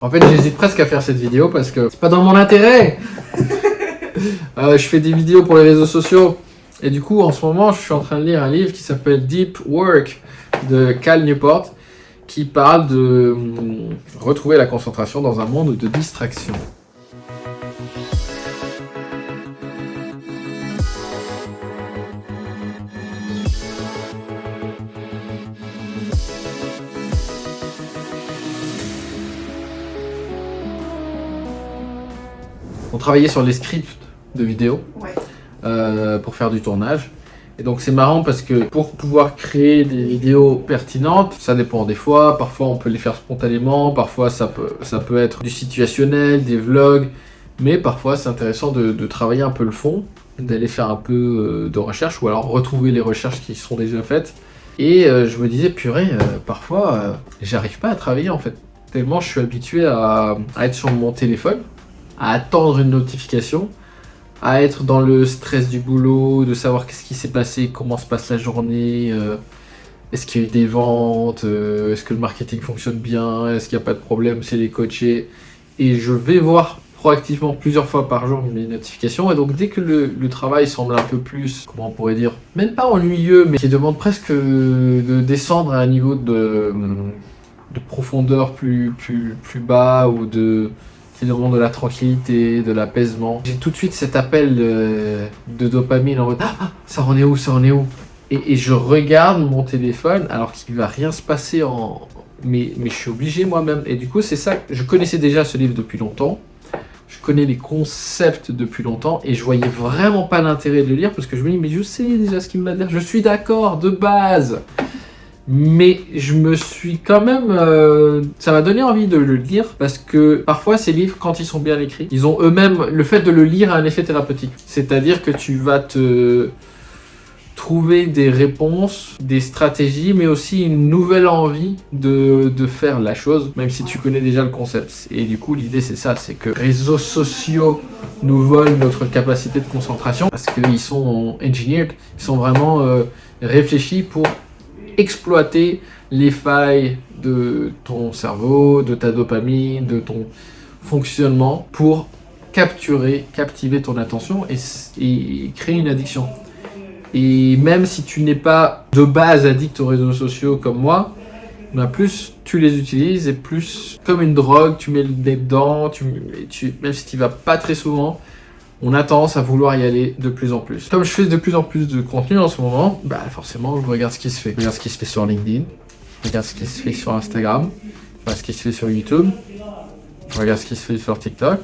En fait, j'hésite presque à faire cette vidéo parce que c'est pas dans mon intérêt. Je fais des vidéos pour les réseaux sociaux. Et du coup, en ce moment, je suis en train de lire un livre qui s'appelle Deep Work de Cal Newport, qui parle de retrouver la concentration dans un monde de distraction. On travaillait sur les scripts de vidéos pour faire du tournage. Et donc c'est marrant parce que pour pouvoir créer des vidéos pertinentes, ça dépend des fois. Parfois on peut les faire spontanément, parfois ça peut être du situationnel, des vlogs. Mais parfois c'est intéressant de travailler un peu le fond, d'aller faire un peu de recherche ou alors retrouver les recherches qui sont déjà faites. Et je me disais, purée, parfois j'arrive pas à travailler en fait. Tellement je suis habitué à être sur mon téléphone, à attendre une notification, à être dans le stress du boulot, de savoir qu'est-ce qui s'est passé, comment se passe la journée, est-ce qu'il y a eu des ventes, est-ce que le marketing fonctionne bien, est-ce qu'il n'y a pas de problème chez les coachés. Et je vais voir proactivement plusieurs fois par jour mes notifications. Et donc dès que le travail semble un peu plus, comment on pourrait dire, même pas ennuyeux, mais qui demande presque de descendre à un niveau de profondeur plus bas ou qui demande de la tranquillité, de l'apaisement. J'ai tout de suite cet appel de dopamine en mode ça en est où, ça en est où. Et je regarde mon téléphone alors qu'il va rien se passer mais je suis obligé moi-même. Et du coup c'est ça, je connaissais déjà ce livre depuis longtemps, je connais les concepts depuis longtemps et je voyais vraiment pas l'intérêt de le lire parce que je me dis mais je sais déjà ce qu'il m'a dit, je suis d'accord de base. Mais je me suis quand même... ça m'a donné envie de le lire parce que parfois ces livres, quand ils sont bien écrits, ils ont eux-mêmes... Le fait de le lire a un effet thérapeutique. C'est-à-dire que tu vas te trouver des réponses, des stratégies, mais aussi une nouvelle envie de faire la chose, même si tu connais déjà le concept. Et du coup, l'idée c'est ça, c'est que les réseaux sociaux nous volent notre capacité de concentration parce qu'ils sont engineered, ils sont vraiment réfléchis pour exploiter les failles de ton cerveau, de ta dopamine, de ton fonctionnement pour captiver ton attention et créer une addiction. Et même si tu n'es pas de base addict aux réseaux sociaux comme moi, plus tu les utilises et plus comme une drogue, tu mets le nez dedans, même si tu n'y vas pas très souvent, on a tendance à vouloir y aller de plus en plus. Comme je fais de plus en plus de contenu en ce moment, forcément je regarde ce qui se fait. Je regarde ce qui se fait sur LinkedIn, je regarde ce qui se fait sur Instagram, je regarde ce qui se fait sur YouTube, je regarde ce qui se fait sur TikTok,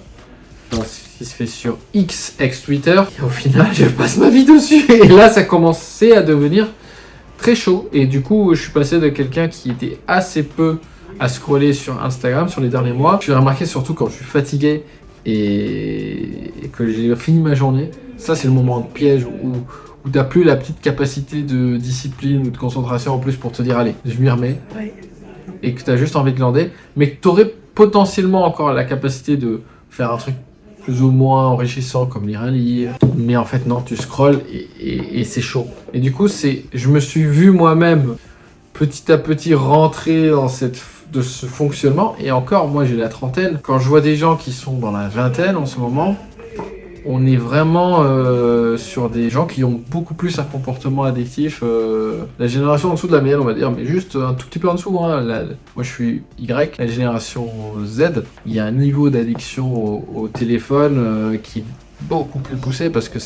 je regarde ce qui se fait sur X, ex-Twitter, et au final je passe ma vie dessus. Et là ça commençait à devenir très chaud. Et du coup je suis passé de quelqu'un qui était assez peu à scroller sur Instagram sur les derniers mois. Je l'ai remarqué surtout quand je suis fatigué et que j'ai fini ma journée. Ça c'est le moment de piège où t'as plus la petite capacité de discipline ou de concentration en plus pour te dire allez, je m'y remets. Ouais. Et que t'as juste envie de glander, mais que t'aurais potentiellement encore la capacité de faire un truc plus ou moins enrichissant comme lire un livre, mais en fait non, tu scrolles et c'est chaud. Et du coup je me suis vu moi-même petit à petit rentrer dans de ce fonctionnement. Et encore, moi j'ai la trentaine. Quand je vois des gens qui sont dans la vingtaine en ce moment, on est vraiment sur des gens qui ont beaucoup plus un comportement addictif. La génération en dessous de la mienne, on va dire, mais juste un tout petit peu en dessous. Hein. Moi je suis Y, la génération Z. Il y a un niveau d'addiction au téléphone qui est beaucoup plus poussé parce que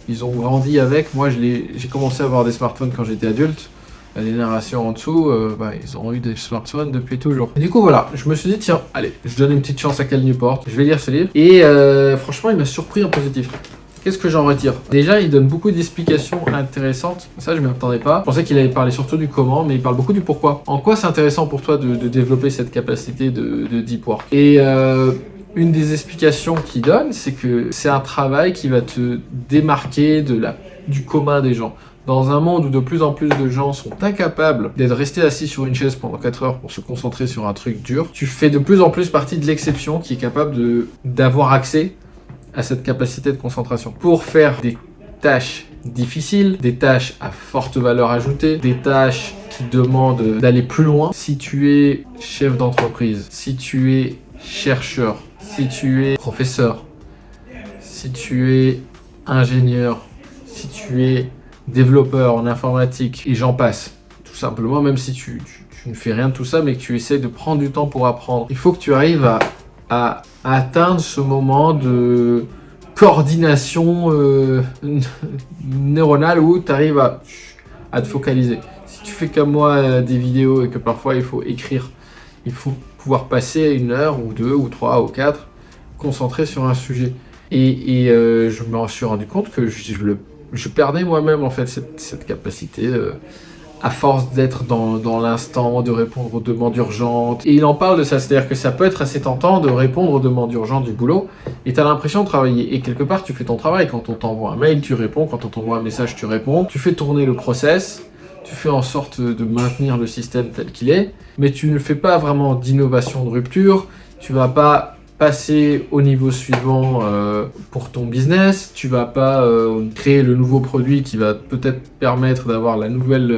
ils ont grandi avec. Moi j'ai commencé à avoir des smartphones quand j'étais adulte. La génération en dessous, ils ont eu des smartphones depuis toujours. Et du coup, voilà, je me suis dit, tiens, allez, je donne une petite chance à Cal Newport, je vais lire ce livre. Et franchement, il m'a surpris en positif. Qu'est-ce que j'en retire? Déjà, il donne beaucoup d'explications intéressantes. Ça, je ne m'y attendais pas. Je pensais qu'il allait parler surtout du comment, mais il parle beaucoup du pourquoi. En quoi c'est intéressant pour toi de développer cette capacité de deep work? Et une des explications qu'il donne, c'est que c'est un travail qui va te démarquer du commun des gens. Dans un monde où de plus en plus de gens sont incapables d'être restés assis sur une chaise pendant 4 heures pour se concentrer sur un truc dur, tu fais de plus en plus partie de l'exception qui est capable d'avoir accès à cette capacité de concentration. Pour faire des tâches difficiles, des tâches à forte valeur ajoutée, des tâches qui demandent d'aller plus loin. Si tu es chef d'entreprise, si tu es chercheur, si tu es professeur, si tu es ingénieur, si tu es développeur en informatique, et j'en passe, tout simplement, même si tu ne fais rien de tout ça, mais que tu essaies de prendre du temps pour apprendre, il faut que tu arrives à atteindre ce moment de coordination neuronale où tu arrives à te focaliser. Si tu fais comme moi des vidéos et que parfois il faut écrire, il faut pouvoir passer 1 heure ou 2 ou 3 ou 4 concentré sur un sujet. Et je me suis rendu compte que je perdais moi-même en fait cette capacité à force d'être dans l'instant, de répondre aux demandes urgentes. Et il en parle de ça, c'est-à-dire que ça peut être assez tentant de répondre aux demandes urgentes du boulot, et tu as l'impression de travailler. Et quelque part, tu fais ton travail. Quand on t'envoie un mail, tu réponds. Quand on t'envoie un message, tu réponds. Tu fais tourner le process, tu fais en sorte de maintenir le système tel qu'il est, mais tu ne fais pas vraiment d'innovation de rupture, tu vas pas passer au niveau suivant pour ton business, tu vas pas créer le nouveau produit qui va peut-être permettre d'avoir la nouvelle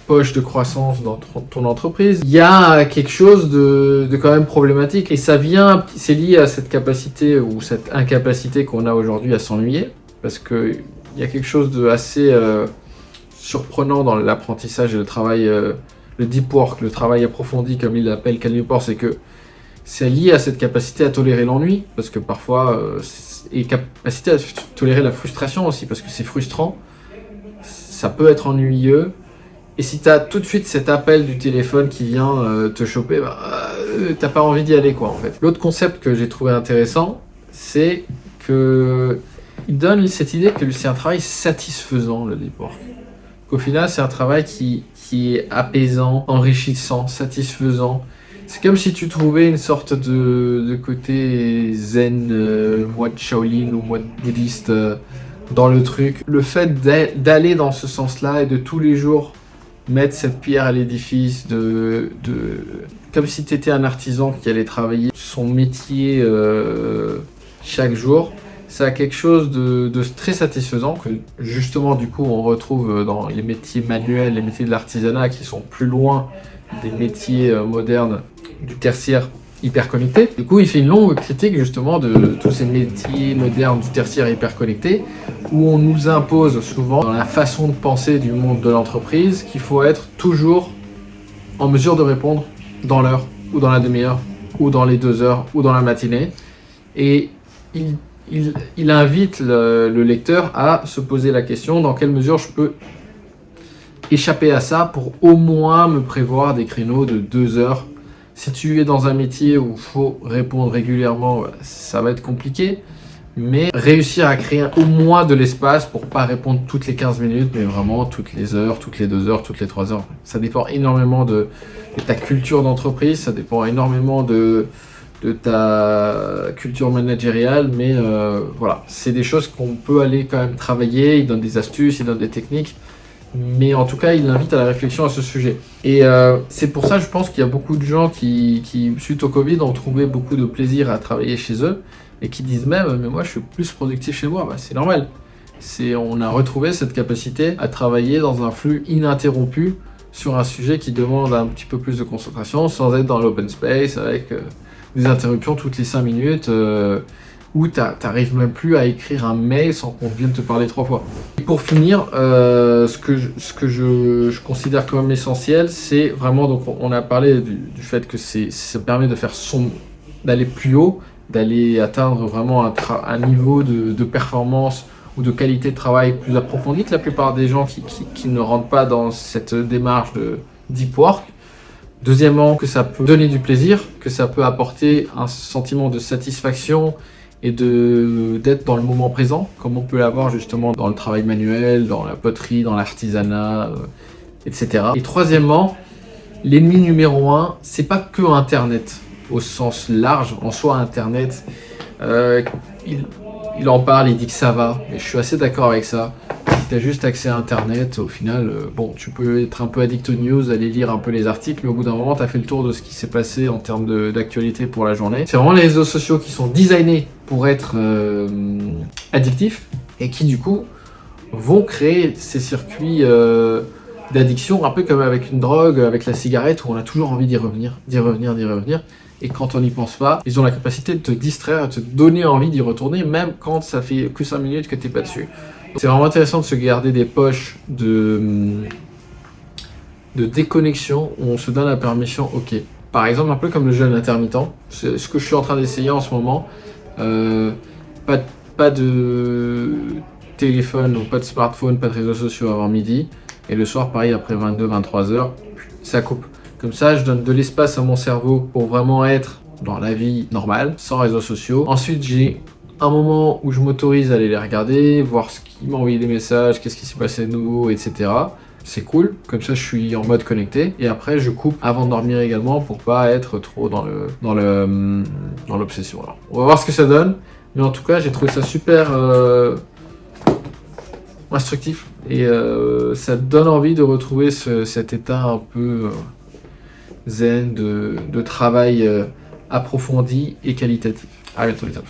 poche de croissance dans ton entreprise. Il y a quelque chose de quand même problématique, et c'est lié à cette capacité ou cette incapacité qu'on a aujourd'hui à s'ennuyer, parce que il y a quelque chose de assez surprenant dans l'apprentissage et le travail, le deep work, le travail approfondi comme il l'appelle Cal Newport, c'est que c'est lié à cette capacité à tolérer l'ennui, parce que parfois, et capacité à tolérer la frustration aussi, parce que c'est frustrant, ça peut être ennuyeux, et si tu as tout de suite cet appel du téléphone qui vient te choper, t'as pas envie d'y aller quoi en fait. L'autre concept que j'ai trouvé intéressant, c'est que il donne cette idée que c'est un travail satisfaisant, le deep work. Qu'au final, c'est un travail qui est apaisant, enrichissant, satisfaisant. C'est comme si tu trouvais une sorte de côté zen, moine Shaolin ou moine bouddhiste dans le truc. Le fait d'aller dans ce sens-là et de tous les jours mettre cette pierre à l'édifice, comme si tu étais un artisan qui allait travailler son métier chaque jour, ça a quelque chose de très satisfaisant que justement du coup on retrouve dans les métiers manuels, les métiers de l'artisanat qui sont plus loin des métiers modernes du tertiaire hyper connecté. Du coup, il fait une longue critique justement de tous ces métiers modernes du tertiaire hyper connecté où on nous impose souvent dans la façon de penser du monde de l'entreprise qu'il faut être toujours en mesure de répondre dans l'heure ou dans la demi-heure ou dans les 2 heures ou dans la matinée. Et il invite le lecteur à se poser la question dans quelle mesure je peux échapper à ça pour au moins me prévoir des créneaux de 2 heures. Si tu es dans un métier où il faut répondre régulièrement, ça va être compliqué, mais réussir à créer au moins de l'espace pour pas répondre toutes les 15 minutes, mais vraiment toutes les heures, toutes les 2 heures, toutes les 3 heures. Ça dépend énormément de ta culture d'entreprise, ça dépend énormément de ta culture managériale, mais voilà, c'est des choses qu'on peut aller quand même travailler. Il donne des astuces, il donne des techniques, mais en tout cas, il invite à la réflexion à ce sujet. Et c'est pour ça, je pense qu'il y a beaucoup de gens qui, suite au Covid, ont trouvé beaucoup de plaisir à travailler chez eux et qui disent même, mais moi, je suis plus productif chez moi. Bah, c'est normal. On a retrouvé cette capacité à travailler dans un flux ininterrompu sur un sujet qui demande un petit peu plus de concentration, sans être dans l'open space, avec des interruptions toutes les 5 minutes, où t'arrives même plus à écrire un mail sans qu'on vienne te parler 3 fois. Et pour finir, ce que je considère comme essentiel, c'est vraiment, donc on a parlé du fait que ça permet de faire d'aller plus haut, d'aller atteindre vraiment un niveau de performance ou de qualité de travail plus approfondi que la plupart des gens qui ne rentrent pas dans cette démarche de deep work. Deuxièmement, que ça peut donner du plaisir, que ça peut apporter un sentiment de satisfaction et d'être dans le moment présent, comme on peut l'avoir justement dans le travail manuel, dans la poterie, dans l'artisanat, etc. Et troisièmement, l'ennemi numéro 1, c'est pas que Internet au sens large. En soi, Internet, il en parle, il dit que ça va, et je suis assez d'accord avec ça. Si tu as juste accès à Internet, au final, bon, tu peux être un peu addict aux news, aller lire un peu les articles, mais au bout d'un moment, tu as fait le tour de ce qui s'est passé en termes d'actualité pour la journée. C'est vraiment les réseaux sociaux qui sont designés pour être addictifs, et qui du coup vont créer ces circuits d'addiction, un peu comme avec une drogue, avec la cigarette, où on a toujours envie d'y revenir. Et quand on n'y pense pas, ils ont la capacité de te distraire, de te donner envie d'y retourner, même quand ça fait que 5 minutes que t'es pas dessus. C'est vraiment intéressant de se garder des poches de déconnexion où on se donne la permission, ok. Par exemple, un peu comme le jeûne intermittent, c'est ce que je suis en train d'essayer en ce moment. Pas de téléphone, donc pas de smartphone, pas de réseaux sociaux avant midi. Et le soir, pareil, après 22-23 heures, ça coupe. Comme ça, je donne de l'espace à mon cerveau pour vraiment être dans la vie normale, sans réseaux sociaux. Ensuite, j'ai un moment où je m'autorise à aller les regarder, voir ce qui m'a envoyé des messages, qu'est-ce qui s'est passé de nouveau, etc. C'est cool, comme ça je suis en mode connecté. Et après, je coupe avant de dormir également pour pas être trop dans l'obsession. Alors, on va voir ce que ça donne. Mais en tout cas, j'ai trouvé ça super instructif. Et ça donne envie de retrouver cet état un peu zen de travail approfondi et qualitatif. À bientôt les amis.